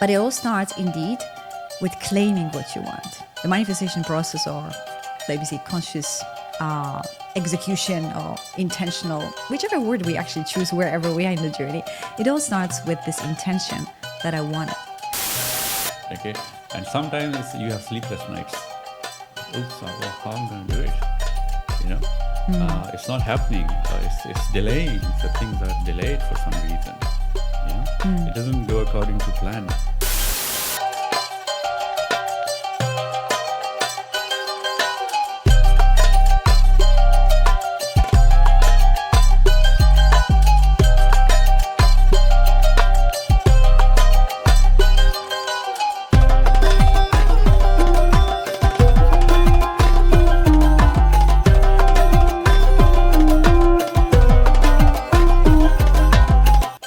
But it all starts indeed with claiming what you want. The manifestation process, or let me say conscious execution or intentional, whichever word we actually choose, wherever we are in the journey, it all starts with this intention that I want it. Okay, and sometimes you have sleepless nights. Oops, how am I going to do it? You know, it's not happening. It's delaying. So things are delayed for some reason. You know, it doesn't go according to plan.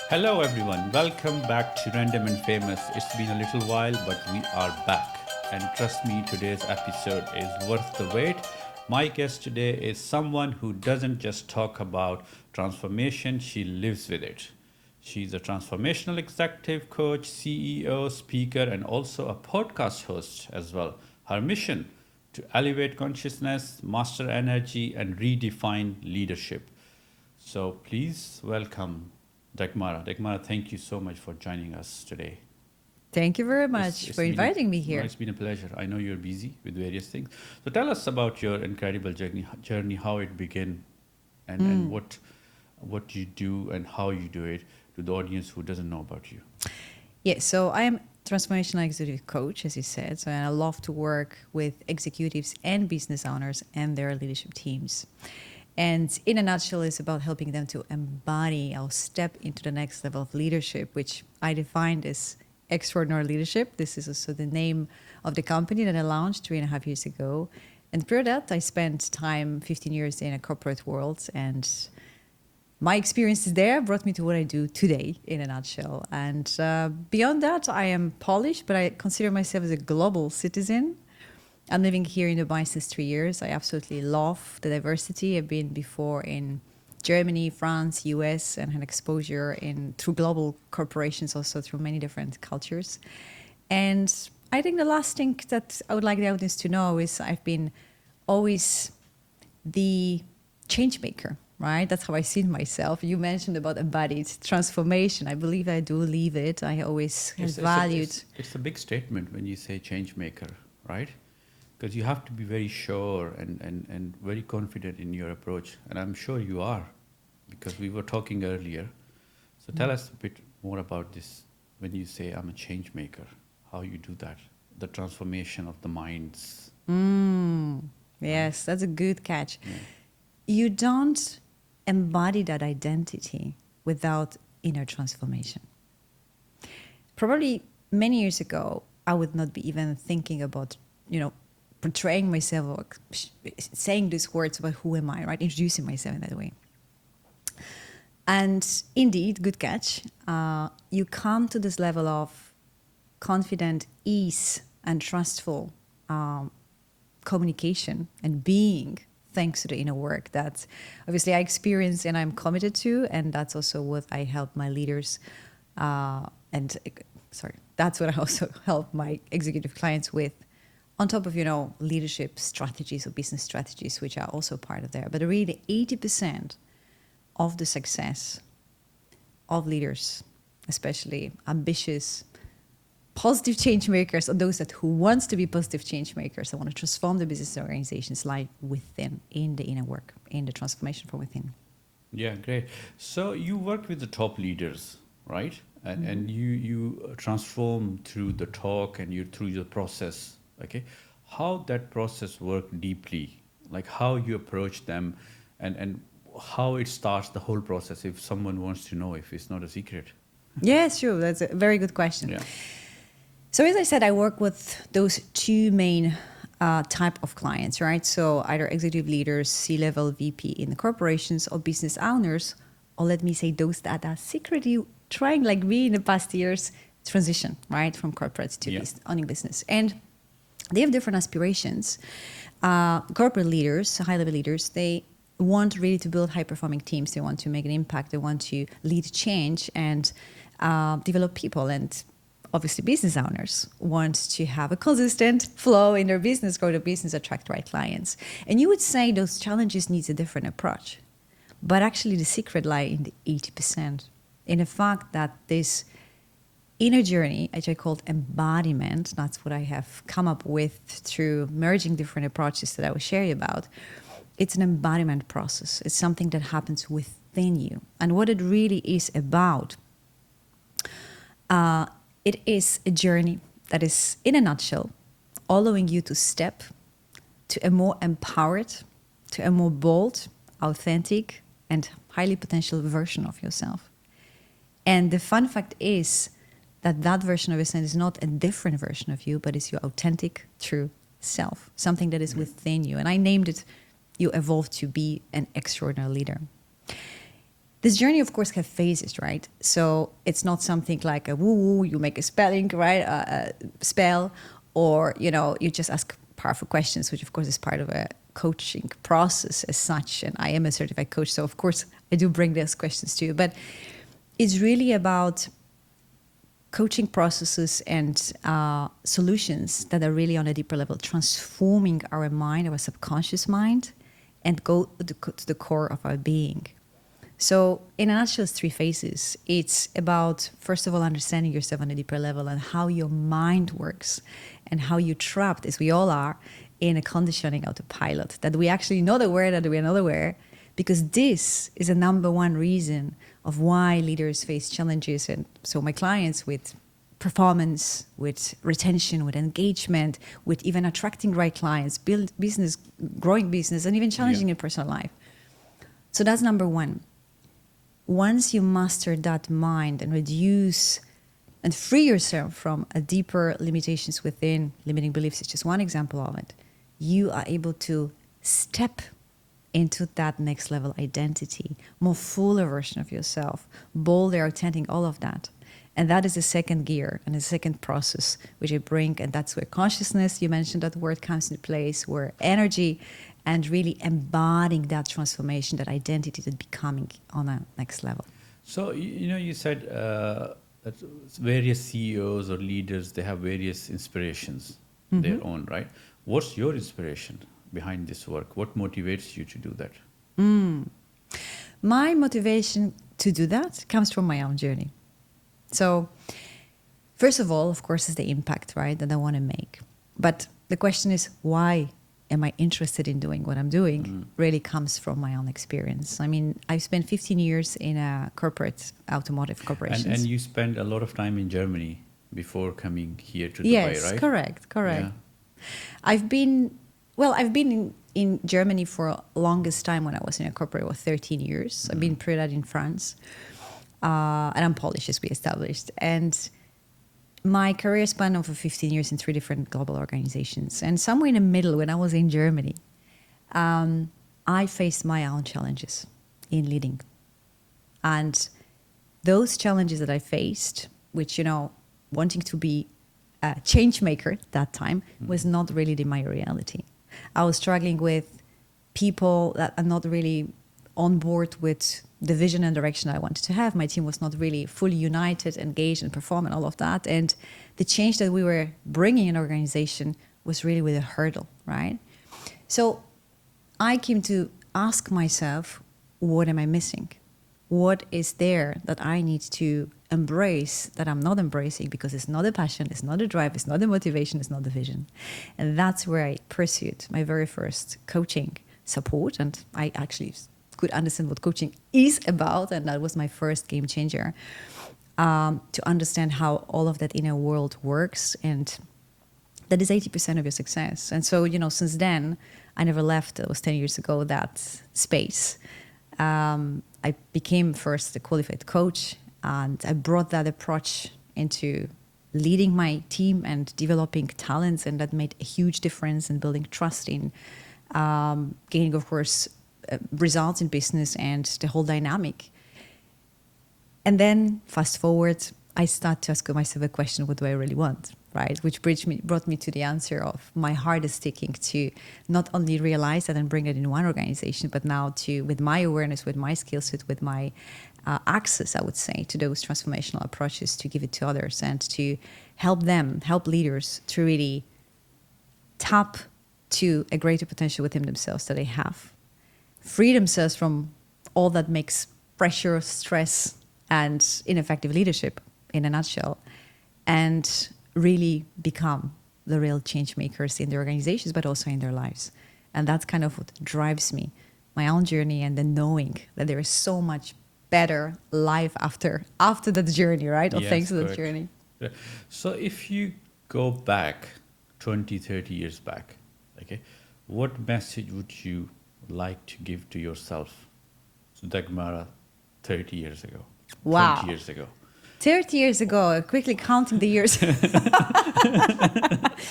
Hello everyone, welcome back to Random and Famous. It's been a little while, but we are back. And trust me, today's episode is worth the wait. My guest today is someone who doesn't just talk about transformation, she lives with it. She's a transformational executive coach, CEO, speaker, and also a podcast host as well. Her mission: to elevate consciousness, master energy, and redefine leadership. So please welcome Dagmara. Dagmara, thank you so much for joining us today. Thank you very much for inviting me here. It's been a pleasure. I know you're busy with various things. So tell us about your incredible journey, how it began, and what you do and how you do it to the audience who doesn't know about you. Yeah, so I am transformational executive coach, as you said. So I love to work with executives and business owners and their leadership teams. And in a nutshell, it's about helping them to embody or step into the next level of leadership, which I defined as extraordinary leadership. This is also the name of the company that I launched 3.5 years ago. And through that, I spent time, 15 years in a corporate world. And my experiences there brought me to what I do today, in a nutshell. And beyond that, I am Polish, but I consider myself as a global citizen. I'm living here in Dubai since 3 years. I absolutely love the diversity. I've been before in Germany, France, US, and had exposure through global corporations, also through many different cultures. And I think the last thing that I would like the audience to know is I've been always the change maker, right? That's how I see myself. You mentioned about embodied transformation. I believe I do live it. I always have valued. It's a big statement when you say change maker, right? Because you have to be very sure and very confident in your approach. And I'm sure you are, because we were talking earlier. So tell us a bit more about this when you say I'm a change maker, how you do that, the transformation of the minds. Yes, that's a good catch. Yeah. You don't embody that identity without inner transformation. Probably many years ago, I would not be even thinking about, portraying myself or saying these words about who am I, right? Introducing myself in that way. And indeed, good catch. You come to this level of confident ease and trustful communication and being, thanks to the inner work that obviously I experience and I'm committed to. And that's also what I help my leaders that's what I also help my executive clients with. On top of, leadership strategies or business strategies, which are also part of there. But really 80% of the success of leaders, especially ambitious, positive change makers, or those who want to be positive change makers, that want to transform the business organizations, lie within, in the inner work, in the transformation from within. Yeah, great. So you work with the top leaders, right? And you transform through the talk and through the process. Okay, how that process worked deeply, like how you approach them and how it starts the whole process, if someone wants to know, if it's not a secret. Yes, sure. That's a very good question. Yeah. So as I said, I work with those two main type of clients, right? So either executive leaders, C-level VP in the corporations, or business owners, or let me say those that are secretly trying, like me in the past years, transition, right, from corporate to owning business. And they have different aspirations. Corporate leaders, high-level leaders, they want really to build high-performing teams. They want to make an impact. They want to lead change and develop people. And obviously business owners want to have a consistent flow in their business, grow their business, attract the right clients. And you would say those challenges need a different approach. But actually the secret lies in the 80%, in the fact that this inner journey, which I called embodiment, that's what I have come up with through merging different approaches that I will share you about. It's an embodiment process. It's something that happens within you. And what it really is about, it is a journey that is, in a nutshell, allowing you to step to a more empowered, to a more bold, authentic, and highly potential version of yourself. And the fun fact is that that version of yourself is not a different version of you, but it's your authentic, true self, something that is within you. And I named it, you evolve to be an extraordinary leader. This journey, of course, have phases, right? So it's not something like a woo-woo, you make a spelling, right? A spell, or, you just ask powerful questions, which of course is part of a coaching process as such. And I am a certified coach, so of course I do bring those questions to you. But it's really about coaching processes and solutions that are really on a deeper level, transforming our mind, our subconscious mind, and go to the core of our being. So in a nutshell, it's 3 phases. It's about, first of all, understanding yourself on a deeper level and how your mind works and how you're trapped, as we all are, in a conditioning autopilot, that we actually not aware that we're not aware, because this is a number one reason of why leaders face challenges. And so my clients with performance, with retention, with engagement, with even attracting right clients, build business, growing business, and even challenging in personal life. So that's number one. Once you master that mind and reduce and free yourself from a deeper limitations within, limiting beliefs is just one example of it, you are able to step into that next level identity, more fuller version of yourself, bolder, authentic, all of that. And that is the second gear and the second process which I bring. And that's where consciousness, you mentioned that word, comes into place, where energy and really embodying that transformation, that identity, that becoming on a next level. So, you said that various CEOs or leaders, they have various inspirations, their own, right? What's your inspiration behind this work? What motivates you to do that? My motivation to do that comes from my own journey. So, first of all, of course, is the impact, right, that I want to make. But the question is, why am I interested in doing what I'm doing? Really comes from my own experience. I mean, I've spent 15 years in a corporate, automotive corporations. And you spent a lot of time in Germany before coming here to Dubai, yes, right? Correct. Yeah. I've been in Germany for longest time. When I was in a corporate, was 13 years. I've been pre that in France. And I'm Polish, as we established. And my career span over 15 years in 3 different global organizations. And somewhere in the middle, when I was in Germany, I faced my own challenges in leading. And those challenges that I faced, which, wanting to be a change maker at that time, was not really my reality. I was struggling with people that are not really on board with the vision and direction I wanted to have. My team was not really fully united, engaged, and perform, and all of that. And the change that we were bringing in organization was really with a hurdle, right? So I came to ask myself, what am I missing? What is there that I need to embrace that I'm not embracing, because it's not a passion, it's not a drive, it's not a motivation, it's not a vision. And that's where I pursued my very first coaching support. And I actually could understand what coaching is about, and that was my first game changer, to understand how all of that inner world works, and that is 80% of your success. And so, since then, I never left, it was 10 years ago, that space. I became first a qualified coach, and I brought that approach into leading my team and developing talents, and that made a huge difference in building trust, in gaining, of course, results in business and the whole dynamic. And then fast forward, I start to ask myself a question, what do I really want, right? Which brought me to the answer of my heart is sticking to not only realize that and bring it in one organization, but now to, with my awareness, with my skill set, with my access, I would say, to those transformational approaches, to give it to others and to help leaders to really tap to a greater potential within themselves that they have, free themselves from all that makes pressure, stress, and ineffective leadership in a nutshell, and really become the real change makers in their organizations, but also in their lives. And that's kind of what drives me, my own journey, and then knowing that there is so much better life after that journey, right? Or Yes, thanks to that correct. journey. Yeah. So if you go back 20, 30 years back, okay, what message would you like to give to yourself, so Dagmara, 30 years ago, Wow. 20 years ago? 30 years ago, quickly counting the years.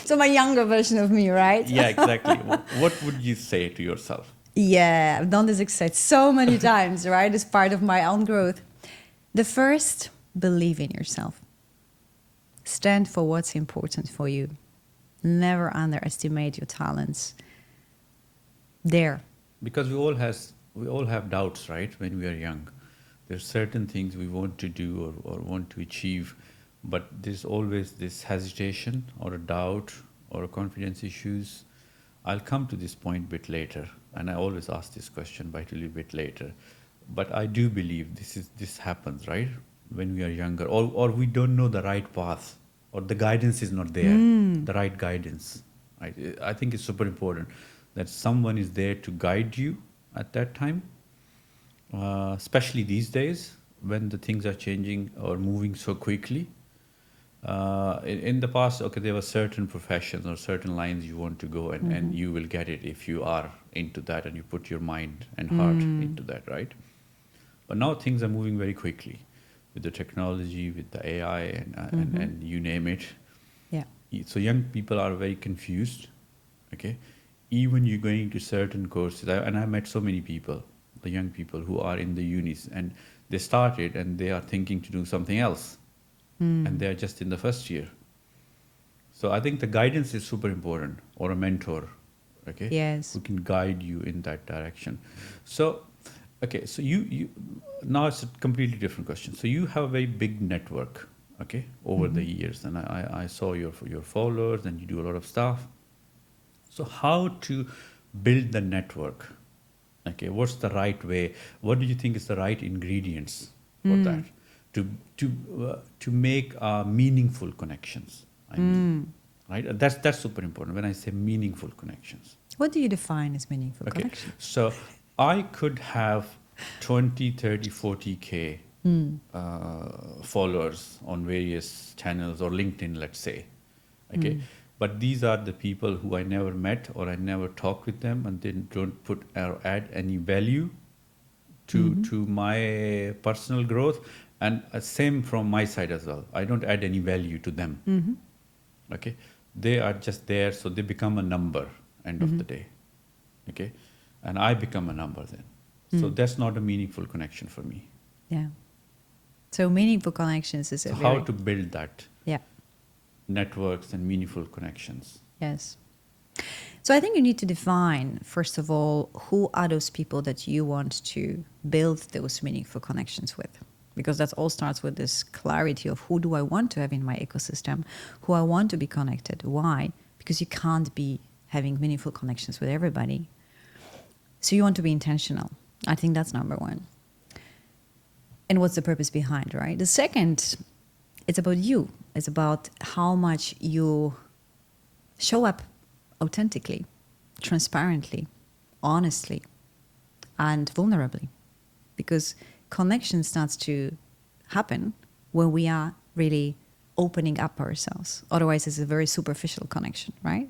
So my younger version of me, right? Yeah, exactly. What would you say to yourself? Yeah, I've done this exercise so many times, right? As part of my own growth. The first, believe in yourself. Stand for what's important for you. Never underestimate your talents. There. Because we all have doubts, right? When we are young, there's certain things we want to do or want to achieve, but there's always this hesitation or a doubt or a confidence issues. I'll come to this point a bit later, and I always ask this question but a little bit later. But I do believe this happens, right? When we are younger, or we don't know the right path, or the guidance is not there, the right guidance. I think it's super important that someone is there to guide you at that time, especially these days when the things are changing or moving so quickly. In the past, okay, there were certain professions or certain lines you want to go, and you will get it if you are into that and you put your mind and heart into that, right? But now things are moving very quickly with the technology, with the AI, and you name it. Yeah. So young people are very confused, okay? Even you're going to certain courses, and I met so many people, the young people who are in the unis, and they started and they are thinking to do something else, and they're just in the first year. So I think the guidance is super important, or a mentor, okay? Yes. Who can guide you in that direction. So, okay, so you now it's a completely different question. So you have a very big network, okay, over the years, and I saw your followers, and you do a lot of stuff. So how to build the network? Okay, what's the right way? What do you think is the right ingredients for that to make meaningful connections? I mean, right? That's super important when I say meaningful connections. What do you define as meaningful Okay, connection? so I could have 20, 30, 40K followers on various channels or LinkedIn, let's say. Okay, but these are the people who I never met or I never talk with them, and they don't put or add any value to my personal growth, and same from my side as well. I don't add any value to them. Okay, they are just there, so they become a number end of the day. Okay, and I become a number then. So that's not a meaningful connection for me. Yeah. So meaningful connections is a So very... how to build that Yeah. networks and meaningful connections? Yes. So I think you need to define, first of all, who are those people that you want to build those meaningful connections with? Because that all starts with this clarity of who do I want to have in my ecosystem, who I want to be connected. Why? Because you can't be having meaningful connections with everybody. So you want to be intentional. I think that's number one. And what's the purpose behind, right? The second, it's about you. It's about how much you show up authentically, transparently, honestly, and vulnerably. Because connection starts to happen when we are really opening up ourselves. Otherwise, it's a very superficial connection, right?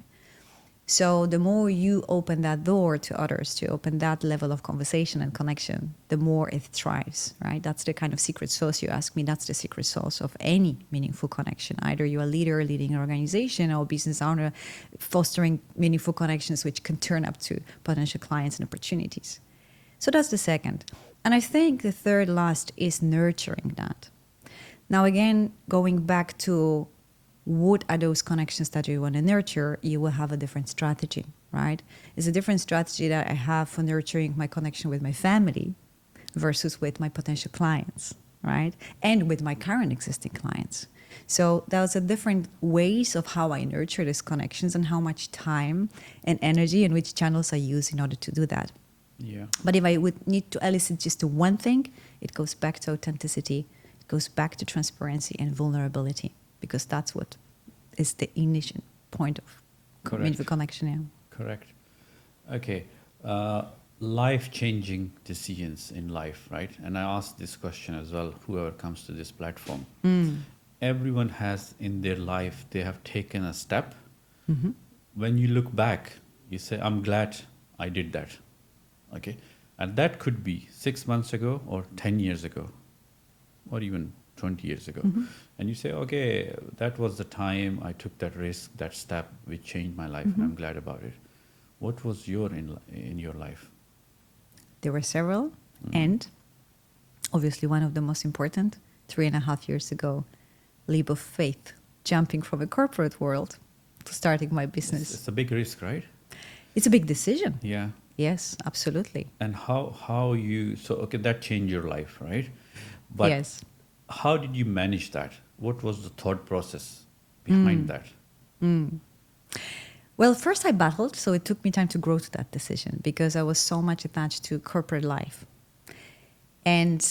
So the more you open that door to others, to open that level of conversation and connection, the more it thrives, right? That's the kind of secret sauce you ask me. That's the secret sauce of any meaningful connection. Either you're a leader leading an organization or a business owner fostering meaningful connections which can turn up to potential clients and opportunities. So that's the second. And I think the third last is nurturing that. Now, again, going back to what are those connections that you want to nurture, you will have a different strategy, right? It's a different strategy that I have for nurturing my connection with my family versus with my potential clients, right? And with my current existing clients. So there was a different ways of how I nurture these connections and how much time and energy and which channels I use in order to do that. Yeah. But if I would need to elicit just to one thing, it goes back to authenticity, it goes back to transparency and vulnerability, because that's what is the initial point of meaningful connection. Yeah. Correct. Okay. Life-changing decisions in life, right? And I ask this question as well, whoever comes to this platform. Everyone has in their life, they have taken a step. When you look back, you say, I'm glad I did that. Okay. And that could be 6 months ago or 10 years ago or even 20 years ago. And you say, okay, that was the time I took that risk, that step, which changed my life, and I'm glad about it. What was in your life? There were several, and obviously one of the most important, 3.5 years ago, leap of faith, jumping from a corporate world to starting my business. It's a big risk, right? It's a big decision. Yeah. Yes, absolutely. And okay, that changed your life, right? But yes. How did you manage that? What was the thought process behind that? Well, first I battled, so it took me time to grow to that decision because I was so much attached to corporate life. And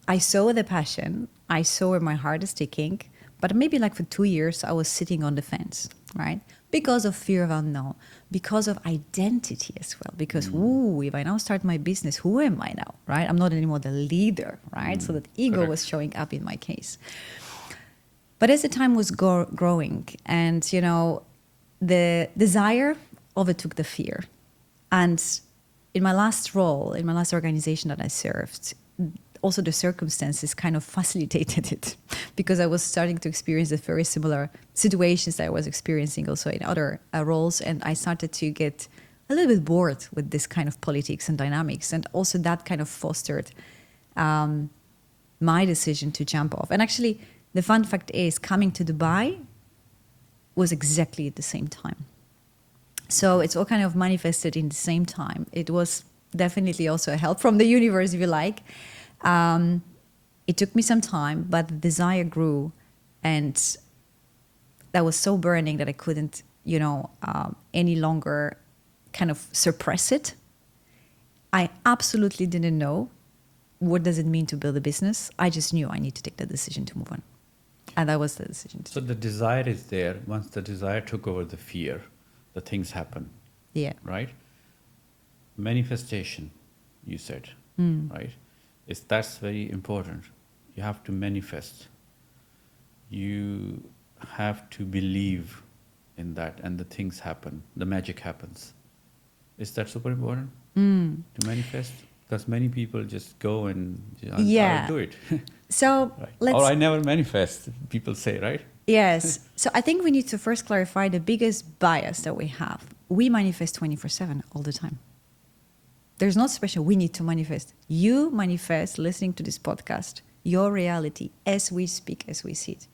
I saw the passion, I saw where my heart is ticking, but maybe like for 2 years I was sitting on the fence, right? Because of fear of unknown, because of identity as well, because, if I now start my business, who am I now, right? I'm not anymore the leader, right? So that ego was showing up in my case. But as the time was growing and, the desire overtook the fear. And in my last role, in my last organization that I served, also the circumstances kind of facilitated it because I was starting to experience the very similar situations that I was experiencing also in other roles. And I started to get a little bit bored with this kind of politics and dynamics. And also that kind of fostered my decision to jump off. And actually, the fun fact is coming to Dubai was exactly at the same time. So it's all kind of manifested in the same time. It was definitely also a help from the universe, if you like. It took me some time, but the desire grew, and that was so burning that I couldn't, any longer kind of suppress it. I absolutely didn't know what does it mean to build a business. I just knew I need to take the decision to move on. And that was the decision. So the desire is there. Once the desire took over the fear, the things happen. Yeah. Right? Manifestation, you said, right? That's very important. You have to manifest. You have to believe in that, and the things happen. The magic happens. Is that super important to manifest? Because many people just go and I'll do it. So right. Or I never manifest, people say, right? Yes. So I think we need to first clarify the biggest bias that we have. We manifest 24/7 all the time. There's not special, we need to manifest. You manifest listening to this podcast, your reality as we speak, as we see it.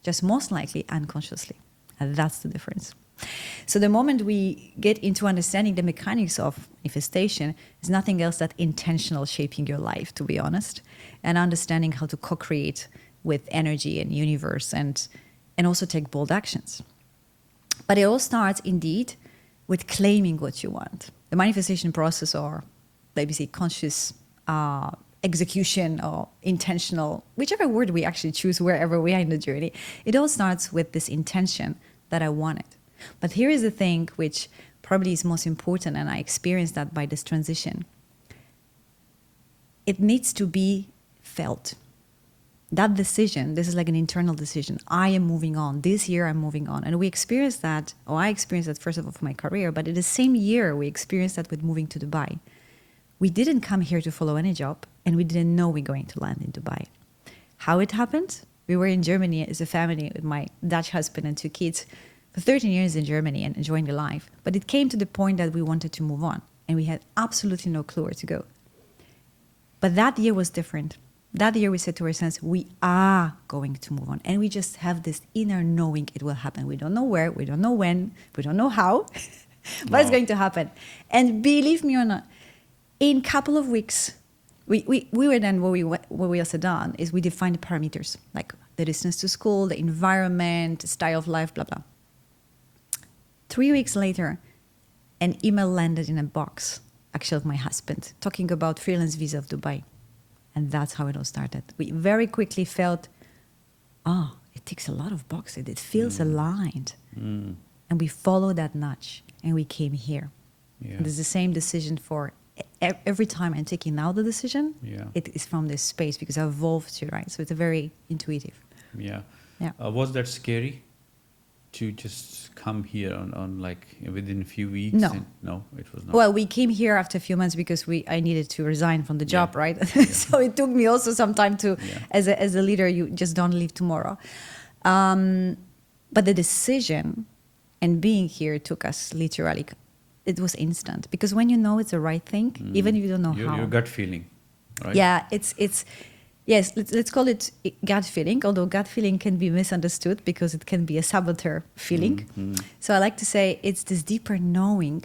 Just most likely unconsciously. And that's the difference. So the moment we get into understanding the mechanics of manifestation, is nothing else than intentional shaping your life, to be honest, and understanding how to co-create with energy and universe and also take bold actions. But it all starts indeed with claiming what you want. The manifestation process, or let me say conscious execution or intentional, whichever word we actually choose, wherever we are in the journey, it all starts with this intention that I want it. But here is the thing which probably is most important, and I experienced that by this transition. It needs to be felt. That decision, this is like an internal decision. I am moving on. This year I'm moving on. And we experienced that, or I experienced that first of all for my career, but in the same year we experienced that with moving to Dubai. We didn't come here to follow any job, and we didn't know we're going to land in Dubai. How it happened? We were in Germany as a family with my Dutch husband and 2 kids for 13 years in Germany and enjoying the life. But it came to the point that we wanted to move on, and we had absolutely no clue where to go. But that year was different. That year we said to ourselves, we are going to move on. And we just have this inner knowing it will happen. We don't know where, we don't know when, we don't know how, but it's going to happen. And believe me or not, in a couple of weeks, we were then, what we also done is we defined the parameters. Like, the distance to school, the environment, style of life, blah, blah. 3 weeks later, an email landed in a box, actually of my husband, talking about freelance visa of Dubai. And that's how it all started. We very quickly felt, it ticks a lot of boxes. It feels aligned. And we followed that nudge and we came here. Yeah. And it's the same decision for every time I'm taking now the decision. Yeah. It is from this space because I evolved to, right? So it's a very intuitive. Yeah. Yeah. Was that scary to just come here on like within a few weeks? No. No, it was not. Well, we came here after a few months because I needed to resign from the job, right? So it took me also some time to, as a leader, you just don't leave tomorrow. But the decision and being here took us literally, it was instant. Because when you know it's the right thing, even if you don't know how. Your gut feeling, right? Yeah, it's yes, let's call it gut feeling, although gut feeling can be misunderstood because it can be a saboteur feeling. So I like to say it's this deeper knowing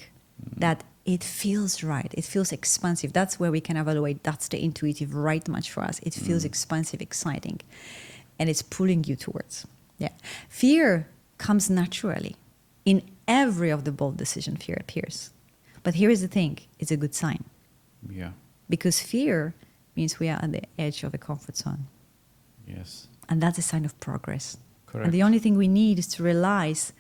that it feels right. It feels expansive. That's where we can evaluate. That's the intuitive right match for us. It feels expansive, exciting, and it's pulling you towards. Yeah. Fear comes naturally. In every of the bold decision, fear appears. But here is the thing. It's a good sign. Yeah. Because fear means we are at the edge of a comfort zone. Yes. And that's a sign of progress. Correct. And the only thing we need is to realize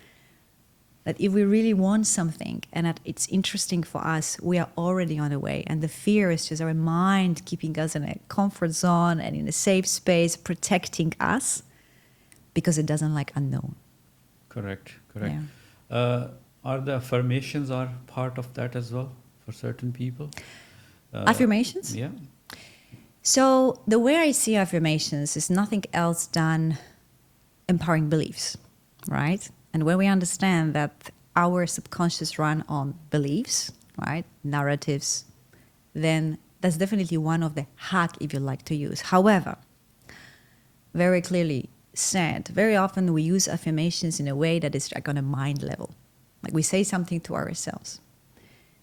that if we really want something and that it's interesting for us, we are already on the way. And the fear is just our mind keeping us in a comfort zone and in a safe space, protecting us because it doesn't like unknown. Correct. Yeah. Are the affirmations are part of that as well for certain people? Affirmations? Yeah. So the way I see affirmations is nothing else than empowering beliefs, right? And when we understand that our subconscious run on beliefs, right, narratives, then that's definitely one of the hack if you like to use. However, very clearly said, very often we use affirmations in a way that is like on a mind level. Like we say something to ourselves.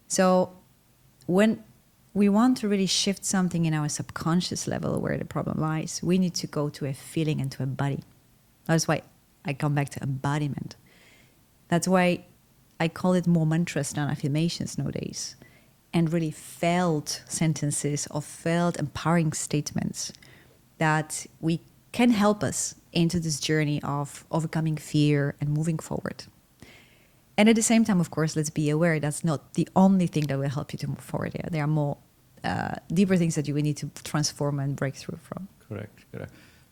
So when we want to really shift something in our subconscious level where the problem lies, we need to go to a feeling and to a body. That's why I come back to embodiment. That's why I call it more mantras than affirmations nowadays. And really felt sentences or felt empowering statements that we can help us into this journey of overcoming fear and moving forward. And at the same time, of course, let's be aware that's not the only thing that will help you to move forward. Yeah? There are more deeper things that you will need to transform and break through from. Correct.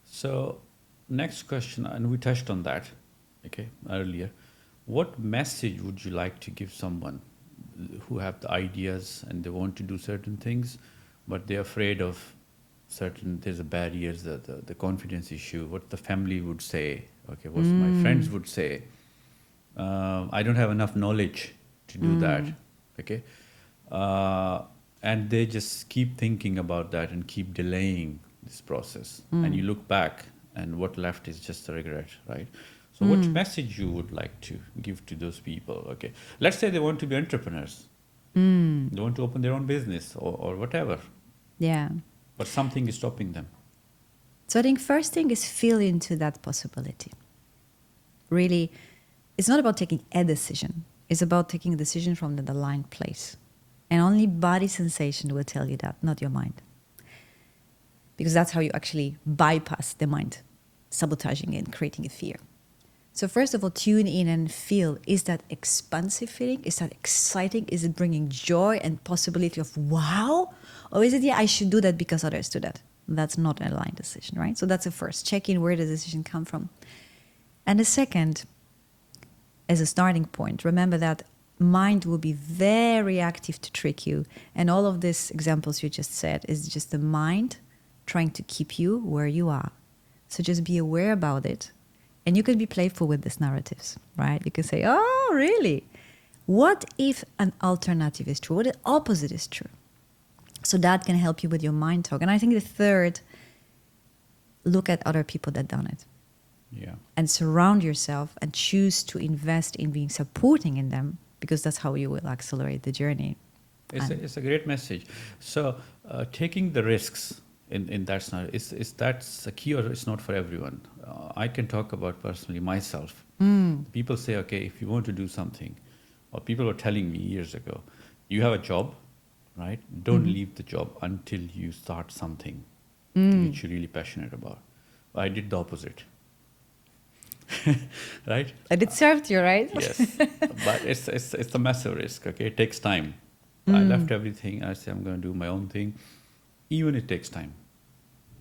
So next question, and we touched on that, okay, earlier. What message would you like to give someone who have the ideas and they want to do certain things, but they're afraid of there's a barriers, the confidence issue, what the family would say, okay, what my friends would say. I don't have enough knowledge to do that, okay? And they just keep thinking about that and keep delaying this process. And you look back and what left is just a regret, right? So what message you would like to give to those people, okay? Let's say they want to be entrepreneurs. They want to open their own business or whatever. Yeah. But something is stopping them. So I think first thing is feel into that possibility. Really, it's not about taking a decision. It's about taking a decision from the aligned place. And only body sensation will tell you that, not your mind. Because that's how you actually bypass the mind, sabotaging and creating a fear. So first of all, tune in and feel, is that expansive feeling? Is that exciting? Is it bringing joy and possibility of wow? Or is it, I should do that because others do that? That's not an aligned decision, right? So that's the first. Check in where the decision come from. And the second, as a starting point, remember that mind will be very active to trick you. And all of these examples you just said is just the mind trying to keep you where you are. So just be aware about it. And you can be playful with these narratives, right? You can say, oh, really? What if an alternative is true? What if the opposite is true? So that can help you with your mind talk. And I think the third, look at other people that done it. Yeah. And surround yourself and choose to invest in being supporting in them, because that's how you will accelerate the journey. It's a great message. So taking the risks, in that scenario. Is that's a key or it's not for everyone? I can talk about personally myself. People say, okay, if you want to do something, or people were telling me years ago, you have a job, right? Don't leave the job until you start something which you're really passionate about. I did the opposite. Right? And it served you, right? Yes, but it's a massive risk. Okay, it takes time. I left everything. I say I'm going to do my own thing. Even it takes time.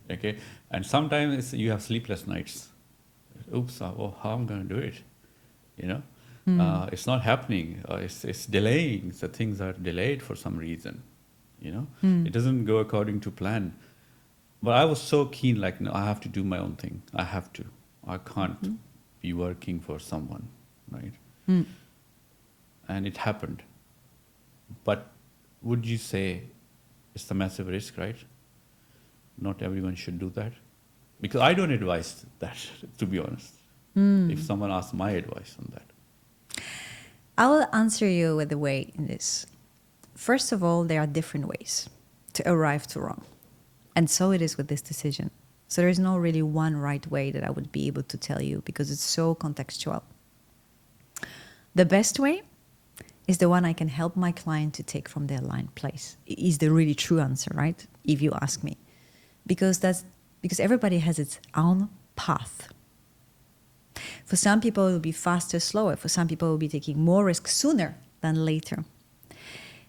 Okay, and sometimes you have sleepless nights. Oops, how I'm going to do it? You know, it's not happening. It's delaying. So things are delayed for some reason. You know, it doesn't go according to plan. But I was so keen, like, no, I have to do my own thing. I have to. I can't be working for someone, right? And it happened. But would you say it's a massive risk, right? Not everyone should do that. Because I don't advise that, to be honest. If someone asks my advice on that. I will answer you with a way in this. First of all, there are different ways to arrive to wrong. And so it is with this decision. So there is no really one right way that I would be able to tell you because it's so contextual. The best way is the one I can help my client to take from their aligned place. Is the really true answer, right? If you ask me. Because everybody has its own path. For some people, it will be faster, slower. For some people, it will be taking more risk sooner than later.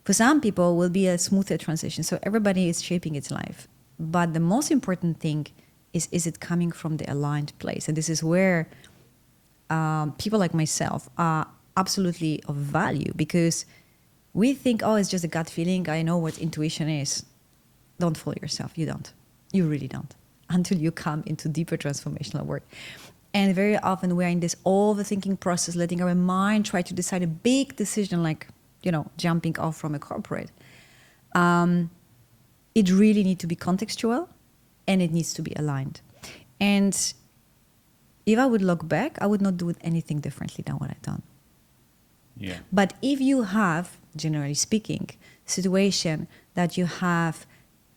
For some people, it will be a smoother transition. So everybody is shaping its life. But the most important thing is it coming from the aligned place? And this is where people like myself are absolutely of value because we think, oh, it's just a gut feeling. I know what intuition is. Don't fool yourself. You don't. You really don't. Until you come into deeper transformational work. And very often we're in this overthinking process, letting our mind try to decide a big decision like, jumping off from a corporate. It really needs to be contextual and it needs to be aligned. And if I would look back, I would not do anything differently than what I've done. Yeah. But if you have, generally speaking, situation that you have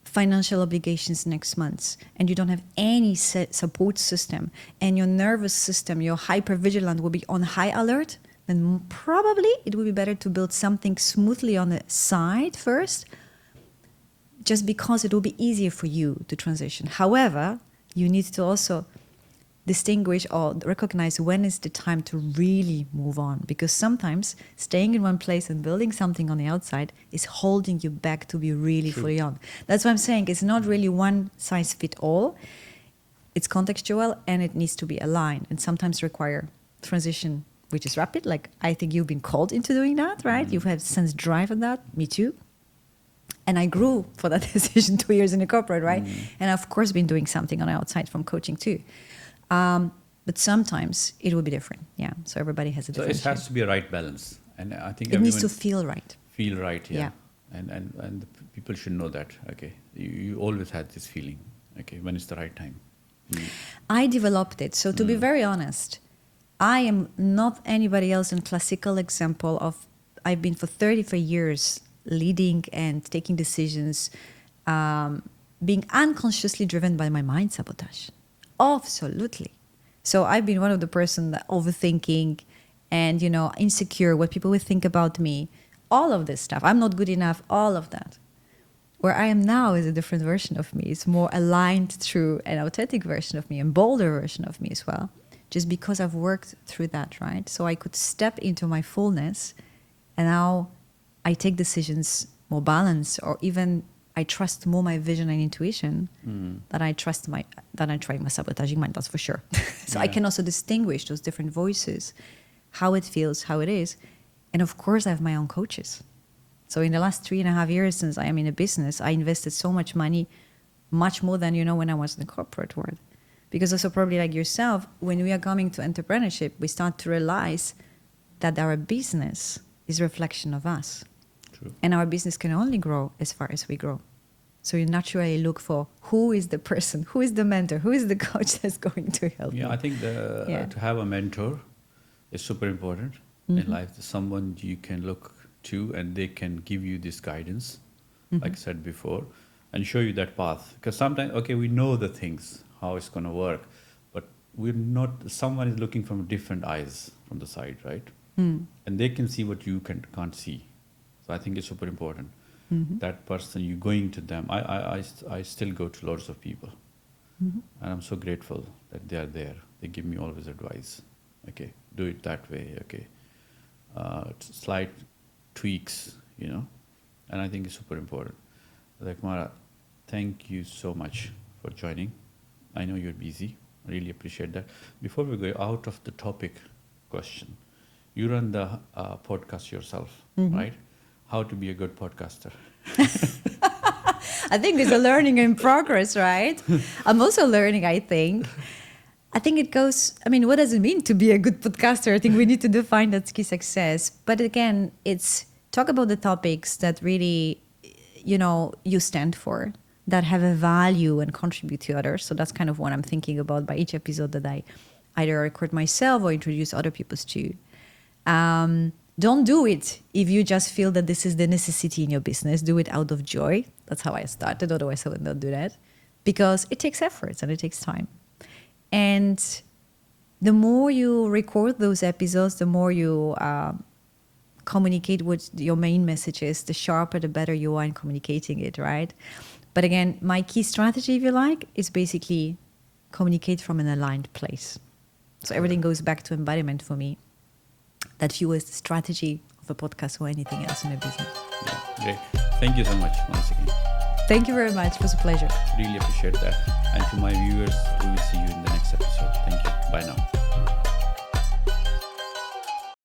financial obligations next month and you don't have any support system and your nervous system, your hypervigilant will be on high alert, then probably it would be better to build something smoothly on the side first, just because it will be easier for you to transition. However, you need to also distinguish or recognize when is the time to really move on. Because sometimes staying in one place and building something on the outside is holding you back to be really fully on. That's what I'm saying. It's not really one size fit all. It's contextual and it needs to be aligned and sometimes require transition, which is rapid. Like I think you've been called into doing that, right? You've had sense drive on that. Me too. And I grew for that decision 2 years in a corporate, right? And I've, of course, been doing something on the outside from coaching too. But sometimes it will be different. Yeah. So everybody has a different. So it has to be a right balance. And I think it needs to feel right. Feel right, yeah. And the people should know that, okay. You always had this feeling, okay, when it's the right time. I developed it. So to be very honest, I am not anybody else in classical example of, I've been for 34 years leading and taking decisions, being unconsciously driven by my mind sabotage. Absolutely. So I've been one of the person that overthinking and, insecure, what people would think about me, all of this stuff. I'm not good enough, all of that. Where I am now is a different version of me. It's more aligned through an authentic version of me and bolder version of me as well. Just because I've worked through that, right? So I could step into my fullness and now I take decisions more balanced, or even I trust more my vision and intuition than I try my sabotaging mind, that's for sure. So I can also distinguish those different voices, how it feels, how it is. And of course, I have my own coaches. So in the last 3.5 years since I am in a business, I invested so much money, much more than, when I was in the corporate world. Because also probably like yourself, when we are coming to entrepreneurship, we start to realize that our business is a reflection of us. True. And our business can only grow as far as we grow. So you naturally look for who is the person, who is the mentor, who is the coach that's going to help me. I think to have a mentor is super important in life. Someone you can look to and they can give you this guidance, like I said before. and show you that path. Because sometimes, okay, we know the things, how it's going to work, but we're not, someone is looking from different eyes from the side, right? And they can see what you can't see. So I think it's super important. That person, you going to them. I still go to lots of people. And I'm so grateful that they are there. They give me always advice. Okay, do it that way. Okay, slight tweaks, you know. And I think it's super important. Dagmara, thank you so much for joining. I know you're busy. I really appreciate that. Before we go out of the topic question, you run the podcast yourself, right? How to be a good podcaster. I think it's a learning in progress, right? I'm also learning, I think. I think it goes, I mean, what does it mean to be a good podcaster? I think we need to define that key success. But again, it's talk about the topics that really, you know, you stand for, that have a value and contribute to others. So that's kind of what I'm thinking about by each episode that I either record myself or introduce other people to. Don't do it if you just feel that this is the necessity in your business. Do it out of joy. That's how I started. Otherwise, I would not do that. Because it takes effort and it takes time. And the more you record those episodes, the more you communicate what your main message is, the sharper, the better you are in communicating it, right? But again, my key strategy, if you like, is basically communicate from an aligned place. So everything goes back to embodiment for me. That fuels the strategy of a podcast or anything else in a business. Yeah, great. Thank you so much once again. Thank you very much. It was a pleasure. Really appreciate that. And to my viewers, we will see you in the next episode. Thank you. Bye now.